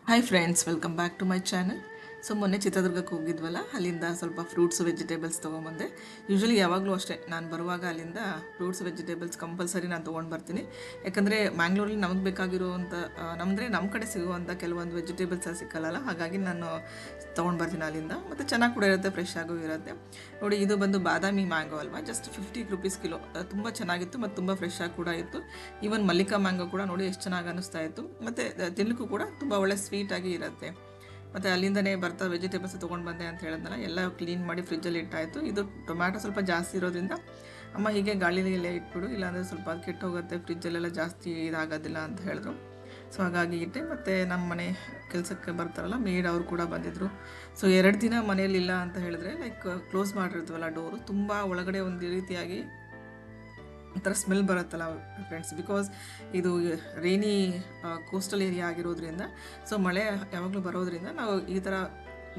Hi friends, welcome back to my channel. So ಮೊನ್ನೆ ಚಿತ್ರದುರ್ಗಕ್ಕೆ ಹೋಗಿದ್ವಲ್ಲ, ಅಲ್ಲಿಂದ ಸ್ವಲ್ಪ ಫ್ರೂಟ್ಸ್ ವೆಜಿಟೇಬಲ್ಸ್ ತೊಗೊಂಬಂದೆ. ಯೂಶ್ವಲಿ ಯಾವಾಗಲೂ ಅಷ್ಟೇ, ನಾನು ಬರುವಾಗ ಅಲ್ಲಿಂದ ಫ್ರೂಟ್ಸ್ ವೆಜಿಟೇಬಲ್ಸ್ ಕಂಪಲ್ಸರಿ ನಾನು ತೊಗೊಂಡು ಬರ್ತೀನಿ. ಯಾಕಂದರೆ ಮ್ಯಾಂಗ್ಳೂರಲ್ಲಿ ನಮಗೆ ಬೇಕಾಗಿರುವಂಥ ನಮ್ಮ ಕಡೆ ಸಿಗುವಂಥ ಕೆಲವೊಂದು ವೆಜಿಟೇಬಲ್ಸ್ ಸಿಕ್ಕಲ್ಲ. ಹಾಗಾಗಿ ನಾನು ತೊಗೊಂಡು ಬರ್ತೀನಿ ಅಲ್ಲಿಂದ. ಮತ್ತು ಚೆನ್ನಾಗಿ ಕೂಡ ಇರುತ್ತೆ, ಫ್ರೆಶ್ ಆಗೂ ಇರುತ್ತೆ. ನೋಡಿ, ಇದು ಬಂದು ಬಾದಾಮಿ ಮ್ಯಾಂಗೋ ಅಲ್ವಾ, ಜಸ್ಟ್ 50 ರುಪೀಸ್ ಕಿಲೋ. ತುಂಬ ಚೆನ್ನಾಗಿತ್ತು ಮತ್ತು ತುಂಬ ಫ್ರೆಶ್ ಆಗಿ ಕೂಡ ಇತ್ತು. ಈವನ್ ಮಲ್ಲಿಕಾ ಮ್ಯಾಂಗೋ ಕೂಡ ನೋಡಿ ಎಷ್ಟು ಚೆನ್ನಾಗಿ ಅನ್ನಿಸ್ತಾ ಇತ್ತು. ಮತ್ತು ತಿನ್ನಲಿಕ್ಕೂ ಕೂಡ ತುಂಬ ಒಳ್ಳೆ ಸ್ವೀಟಾಗಿ ಇರುತ್ತೆ. ಮತ್ತು ಅಲ್ಲಿಂದನೇ ಬರ್ತಾ ವೆಜಿಟೇಬಲ್ಸ್ ತೊಗೊಂಡು ಬಂದೆ ಅಂತ ಹೇಳಿದ್ನಲ್ಲ, ಎಲ್ಲ ಕ್ಲೀನ್ ಮಾಡಿ ಫ್ರಿಜ್ಜಲ್ಲಿ ಇಟ್ಟಾಯಿತು. ಇದು ಟೊಮ್ಯಾಟೊ ಸ್ವಲ್ಪ ಜಾಸ್ತಿ ಇರೋದ್ರಿಂದ ಅಮ್ಮ ಹೀಗೆ ಗಾಳಿಲೆಲ್ಲ ಇಟ್ಬಿಡು, ಇಲ್ಲಾಂದರೆ ಸ್ವಲ್ಪ ಅದು ಕೆಟ್ಟೋಗುತ್ತೆ, ಫ್ರಿಜ್ಜಲ್ಲೆಲ್ಲ ಜಾಸ್ತಿ ಇದಾಗೋದಿಲ್ಲ ಅಂತ ಹೇಳಿದ್ರು. ಸೊ ಹಾಗಾಗಿ ಇಟ್ಟೆ. ಮತ್ತು ನಮ್ಮ ಮನೆ ಕೆಲಸಕ್ಕೆ ಬರ್ತಾರಲ್ಲ ಮೇಡ್ ಅವರು ಕೂಡ ಬಂದಿದ್ದರು. ಸೊ 2 ದಿನ ಮನೆಯಲ್ಲಿಲ್ಲ ಅಂತ ಹೇಳಿದ್ರೆ, ಲೈಕ್ ಕ್ಲೋಸ್ ಮಾಡಿರ್ತೀವಲ್ಲ ಡೋರು, ತುಂಬ ಒಳಗಡೆ ಒಂದು ರೀತಿಯಾಗಿ ಒಂಥರ ಸ್ಮೆಲ್ ಬರುತ್ತಲ್ಲ ಫ್ರೆಂಡ್ಸ್. ಬಿಕಾಸ್ ಇದು ರೇನಿ ಕೋಸ್ಟಲ್ ಏರಿಯಾ ಆಗಿರೋದ್ರಿಂದ, ಸೊ ಮಳೆ ಯಾವಾಗಲೂ ಬರೋದ್ರಿಂದ ನಾವು ಈ ಥರ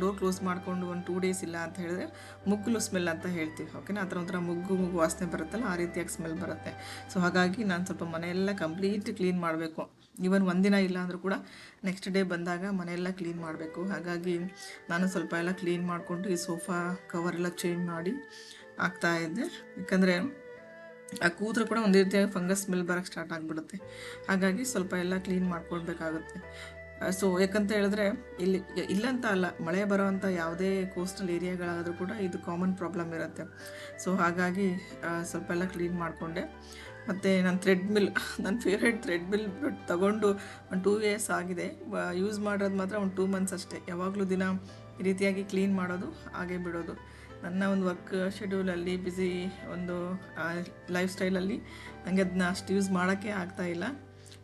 ಡೋರ್ ಕ್ಲೋಸ್ ಮಾಡಿಕೊಂಡು ಒಂದು 2 ಡೇಸ್ ಇಲ್ಲ ಅಂತ ಹೇಳಿದ್ರೆ ಮುಗ್ಗಲು ಸ್ಮೆಲ್ ಅಂತ ಹೇಳ್ತೀವಿ. ಓಕೆನಾ, ಆ ಥರ ಒಂಥರ ಮುಗ್ಗು ವಾಸನೆ ಬರುತ್ತಲ್ಲ, ಆ ರೀತಿಯಾಗಿ ಸ್ಮೆಲ್ ಬರುತ್ತೆ. ಸೊ ಹಾಗಾಗಿ ನಾನು ಸ್ವಲ್ಪ ಮನೆಯೆಲ್ಲ ಕಂಪ್ಲೀಟ್ ಕ್ಲೀನ್ ಮಾಡಬೇಕು. ಈವನ್ ಒಂದಿನ ಇಲ್ಲ ಅಂದರೂ ಕೂಡ ನೆಕ್ಸ್ಟ್ ಡೇ ಬಂದಾಗ ಮನೆಯೆಲ್ಲ ಕ್ಲೀನ್ ಮಾಡಬೇಕು. ಹಾಗಾಗಿ ನಾನು ಸ್ವಲ್ಪ ಎಲ್ಲ ಕ್ಲೀನ್ ಮಾಡಿಕೊಂಡು ಈ ಸೋಫಾ ಕವರೆಲ್ಲ ಚೇಂಜ್ ಮಾಡಿ ಆಗ್ತಾಯಿದ್ದೆ. ಯಾಕಂದರೆ ಆ ಕೂತ್ರೆ ಕೂಡ ಒಂದು ರೀತಿಯಾಗಿ ಫಂಗಸ್ ಸ್ಮೆಲ್ ಬರೋಕ್ಕೆ ಸ್ಟಾರ್ಟ್ ಆಗಿಬಿಡುತ್ತೆ. ಹಾಗಾಗಿ ಸ್ವಲ್ಪ ಎಲ್ಲ ಕ್ಲೀನ್ ಮಾಡ್ಕೊಳ್ಬೇಕಾಗುತ್ತೆ. ಸೊ ಯಾಕಂತ ಹೇಳಿದ್ರೆ ಇಲ್ಲಂತ ಅಲ್ಲ, ಮಳೆ ಬರೋವಂಥ ಯಾವುದೇ ಕೋಸ್ಟಲ್ ಏರಿಯಾಗಳಾದರೂ ಕೂಡ ಇದು ಕಾಮನ್ ಪ್ರಾಬ್ಲಮ್ ಇರುತ್ತೆ. ಸೊ ಹಾಗಾಗಿ ಸ್ವಲ್ಪ ಎಲ್ಲ ಕ್ಲೀನ್ ಮಾಡಿಕೊಂಡೆ. ಮತ್ತು ನಾನು ನನ್ನ ಫೇವ್ರೇಟ್ ಥ್ರೆಡ್ಮಿಲ್ ತಗೊಂಡು ಒಂದು 2 ಇಯರ್ಸ್ ಆಗಿದೆ. ಯೂಸ್ ಮಾಡೋದು ಮಾತ್ರ ಒಂದು 2 ಮಂತ್ಸ್ ಅಷ್ಟೇ. ಯಾವಾಗಲೂ ದಿನ ಈ ರೀತಿಯಾಗಿ ಕ್ಲೀನ್ ಮಾಡೋದು, ಹಾಗೆ ಬಿಡೋದು. ನನ್ನ ಒಂದು ವರ್ಕ್ ಶೆಡ್ಯೂಲಲ್ಲಿ ಬ್ಯುಸಿ ಒಂದು ಲೈಫ್ ಸ್ಟೈಲಲ್ಲಿ ನನಗೆ ಅದನ್ನ ಅಷ್ಟು ಯೂಸ್ ಮಾಡೋಕ್ಕೆ ಆಗ್ತಾಯಿಲ್ಲ.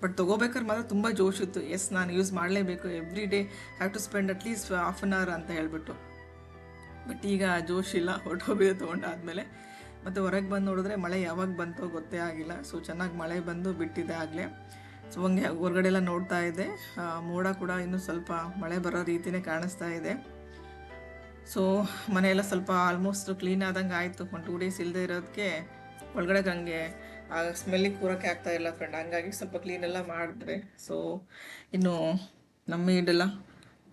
ಬಟ್ ತೊಗೋಬೇಕಾದ್ರೆ ಮಾತ್ರ ತುಂಬ ಜೋಶಿತ್ತು. ಎಸ್, ನಾನು ಯೂಸ್ ಮಾಡಲೇಬೇಕು, every day have to spend at least ½ an hour ಅಂತ ಹೇಳ್ಬಿಟ್ಟು. ಬಟ್ ಈಗ ಜೋಶಿಲ್ಲ, ಹೊರಟೋಗಿದೆ ತೊಗೊಂಡಾದಮೇಲೆ. ಮತ್ತು ಹೊರಗೆ ಬಂದು ನೋಡಿದ್ರೆ ಮಳೆ ಯಾವಾಗ ಬಂತೋ ಗೊತ್ತೇ ಆಗಿಲ್ಲ. ಸೊ ಚೆನ್ನಾಗಿ ಮಳೆ ಬಂದು ಬಿಟ್ಟಿದೆ ಆಗಲೇ. ಸೊ ಹಂಗೆ ಹೊರಗಡೆ ಎಲ್ಲ ನೋಡ್ತಾ ಇದೆ, ಮೋಡ ಕೂಡ ಇನ್ನೂ ಸ್ವಲ್ಪ ಮಳೆ ಬರೋ ರೀತಿಯೇ ಕಾಣಿಸ್ತಾ ಇದೆ. ಸೊ ಮನೆಯೆಲ್ಲ ಸ್ವಲ್ಪ ಆಲ್ಮೋಸ್ಟ್ ಕ್ಲೀನ್ ಆದಂಗೆ ಆಯಿತು. ಒಂದು 2 ಡೇಸ್ ಇಲ್ಲದೆ ಇರೋದಕ್ಕೆ ಒಳಗಡೆ ನನಗೆ ಆ ಸ್ಮೆಲ್ಲಿಗೆ ಕೂರೋಕ್ಕೆ ಆಗ್ತಾಯಿಲ್ಲ ಫ್ರೆಂಡ್. ಹಂಗಾಗಿ ಸ್ವಲ್ಪ ಕ್ಲೀನೆಲ್ಲ ಮಾಡಿದ್ರೆ. ಸೊ ಇನ್ನು ನಮ್ಮ ಈಡೆಲ್ಲ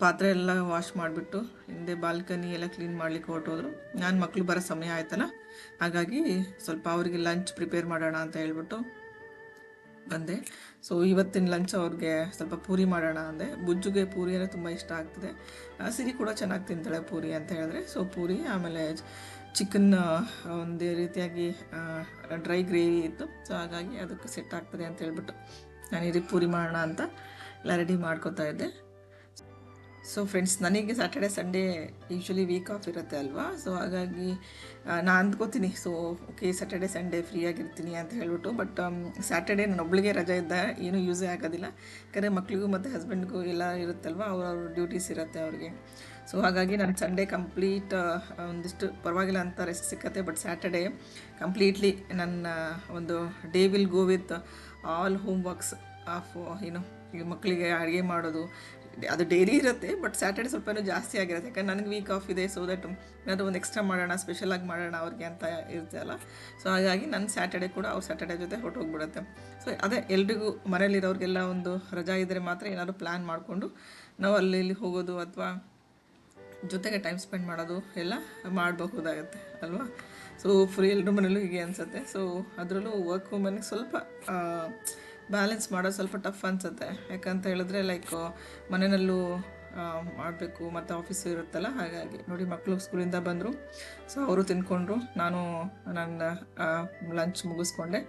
ಪಾತ್ರೆ ಎಲ್ಲ ವಾಶ್ ಮಾಡಿಬಿಟ್ಟು ಹಿಂದೆ ಬಾಲ್ಕನಿ ಎಲ್ಲ ಕ್ಲೀನ್ ಮಾಡಲಿಕ್ಕೆ ಹೊರಟೋದ್ರು. ನಾನು ಮಕ್ಕಳು ಬರೋ ಸಮಯ ಆಯ್ತಲ್ಲ, ಹಾಗಾಗಿ ಸ್ವಲ್ಪ ಅವರಿಗೆ ಲಂಚ್ ಪ್ರಿಪೇರ್ ಮಾಡೋಣ ಅಂತ ಹೇಳ್ಬಿಟ್ಟು ಬಂದೆ. ಸೊ ಇವತ್ತಿನ ಲಂಚ್ ಅವ್ರಿಗೆ ಸ್ವಲ್ಪ ಪೂರಿ ಮಾಡೋಣ ಅಂದೆ. ಬುಜ್ಜುಗೆ ಪೂರಿ ಅಂದರೆ ತುಂಬ ಇಷ್ಟ ಆಗ್ತದೆ. ಸಿರಿ ಕೂಡ ಚೆನ್ನಾಗಿ ತಿಂತಾಳೆ ಪೂರಿ ಅಂತ ಹೇಳಿದ್ರೆ. ಸೊ ಪೂರಿ, ಆಮೇಲೆ ಚಿಕನ್ ಒಂದೇ ರೀತಿಯಾಗಿ ಡ್ರೈ ಗ್ರೇವಿ ಇತ್ತು. ಸೊ ಹಾಗಾಗಿ ಅದಕ್ಕೆ ಸೆಟ್ ಆಗ್ತದೆ ಅಂತ ಹೇಳ್ಬಿಟ್ಟು ನಾನು ಇದಕ್ಕೆ ಪೂರಿ ಮಾಡೋಣ ಅಂತ ಎಲ್ಲ ರೆಡಿ ಮಾಡ್ಕೋತಾ ಇದ್ದೆ. ಸೊ ಫ್ರೆಂಡ್ಸ್, ನನಗೆ Saturday Sunday usually week off ಇರುತ್ತೆ ಅಲ್ವಾ. ಸೊ ಹಾಗಾಗಿ ನಾನು ಅಂದ್ಕೋತೀನಿ, so okay Saturday Sunday free ಆಗಿರ್ತೀನಿ ಅಂತ ಹೇಳ್ಬಿಟ್ಟು. ಬಟ್ ಸ್ಯಾಟರ್ಡೆ ನಾನು ಒಬ್ಳಿಗೆ ರಜೆ ಇದ್ದ ಏನೂ ಯೂಸೇ ಆಗೋದಿಲ್ಲ. ಯಾಕಂದರೆ ಮಕ್ಳಿಗೂ ಮತ್ತು ಹಸ್ಬೆಂಡ್ಗೂ ಎಲ್ಲ ಇರುತ್ತಲ್ವ, ಅವ್ರವ್ರ ಡ್ಯೂಟೀಸ್ ಇರುತ್ತೆ ಅವ್ರಿಗೆ. ಸೊ ಹಾಗಾಗಿ ನಾನು ಸಂಡೇ ಕಂಪ್ಲೀಟ್ ಒಂದಿಷ್ಟು ಪರವಾಗಿಲ್ಲ ಅಂತ ರೆಸ್ಟ್ ಸಿಕ್ಕತ್ತೆ. ಬಟ್ ಸ್ಯಾಟರ್ಡೇ ಕಂಪ್ಲೀಟ್ಲಿ ನನ್ನ ಒಂದು day will go with all home works of ಈಗ ಮಕ್ಕಳಿಗೆ ಅಡುಗೆ ಮಾಡೋದು. ಅದು ಡೈಲಿ ಇರುತ್ತೆ, ಬಟ್ ಸ್ಯಾಟರ್ಡೆ ಸ್ವಲ್ಪ ಜಾಸ್ತಿ ಆಗಿರುತ್ತೆ. ಯಾಕಂದ್ರೆ ನನಗೆ ವೀಕ್ ಆಫ್ ಇದೆ. ಸೊ ದಟ್ ಏನಾದರೂ ಒಂದು ಎಕ್ಸ್ಟ್ರಾ ಮಾಡೋಣ, ಸ್ಪೆಷಲಾಗಿ ಮಾಡೋಣ ಅವ್ರಿಗೆ ಅಂತ ಇರುತ್ತೆ ಅಲ್ಲ. ಸೊ ಹಾಗಾಗಿ ನನ್ನ ಸ್ಯಾಟರ್ಡೆ ಕೂಡ ಅವ್ರ ಸ್ಯಾಟರ್ಡೆ ಜೊತೆ ಹೊರಟೋಗ್ಬಿಡುತ್ತೆ. ಸೊ ಅದೇ ಎಲ್ರಿಗೂ ಮನೇಲಿರೋರಿಗೆಲ್ಲ ಒಂದು ರಜಾ ಇದ್ದರೆ ಮಾತ್ರ ಏನಾದರೂ ಪ್ಲ್ಯಾನ್ ಮಾಡಿಕೊಂಡು ನಾವು ಅಲ್ಲಿ ಇಲ್ಲಿ ಹೋಗೋದು ಅಥವಾ ಜೊತೆಗೆ ಟೈಮ್ ಸ್ಪೆಂಡ್ ಮಾಡೋದು ಎಲ್ಲ ಮಾಡಬಹುದಾಗತ್ತೆ ಅಲ್ವಾ. ಸೊ ಫ್ರೀ ಎಲ್ಲರ ಮನೇಲೂ ಹೀಗೆ ಅನಿಸುತ್ತೆ. ಸೊ ಅದರಲ್ಲೂ ವರ್ಕ್ ವುಮೆನ್ಗೆ ಸ್ವಲ್ಪ ಬ್ಯಾಲೆನ್ಸ್ ಮಾಡೋದು ಸ್ವಲ್ಪ ಟಫ್ ಅನಿಸುತ್ತೆ. ಯಾಕಂತ ಹೇಳಿದ್ರೆ ಲೈಕ್ ಮನೆಯಲ್ಲೂ ಮಾಡಬೇಕು ಮತ್ತು ಆಫೀಸು ಇರುತ್ತಲ್ಲ. ಹಾಗಾಗಿ ನೋಡಿ, ಮಕ್ಕಳು ಸ್ಕೂಲಿಂದ ಬಂದರು. ಸೊ ಅವರು ತಿಂದ್ಕೊಂಡ್ರು, ನಾನು ನನ್ನ ಲಂಚ್ ಮುಗಿಸ್ಕೊಂಡೆ.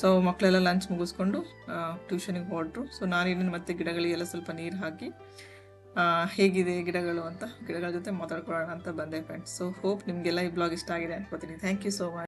ಸೊ ಮಕ್ಕಳೆಲ್ಲ ಲಂಚ್ ಮುಗಿಸ್ಕೊಂಡು ಟ್ಯೂಷನಿಗೆ ಹೊರಟ್ರು. ಸೊ ನಾನಿನ್ನು ಮತ್ತೆ ಗಿಡಗಳಿಗೆಲ್ಲ ಸ್ವಲ್ಪ ನೀರು ಹಾಕಿ ಹೇಗಿದೆ ಗಿಡಗಳು ಅಂತ ಗಿಡಗಳ ಜೊತೆ ಮಾತಾಡ್ಕೊಳ್ಳೋಣ ಅಂತ ಬಂದೆ ಫ್ರೆಂಡ್ಸ್. ಸೊ ಹೋಪ್ ನಿಮಗೆಲ್ಲ ಈ ಬ್ಲಾಗ್ ಇಷ್ಟ ಆಗಿದೆ ಅನ್ಕೋತೀನಿ. Thank you so much.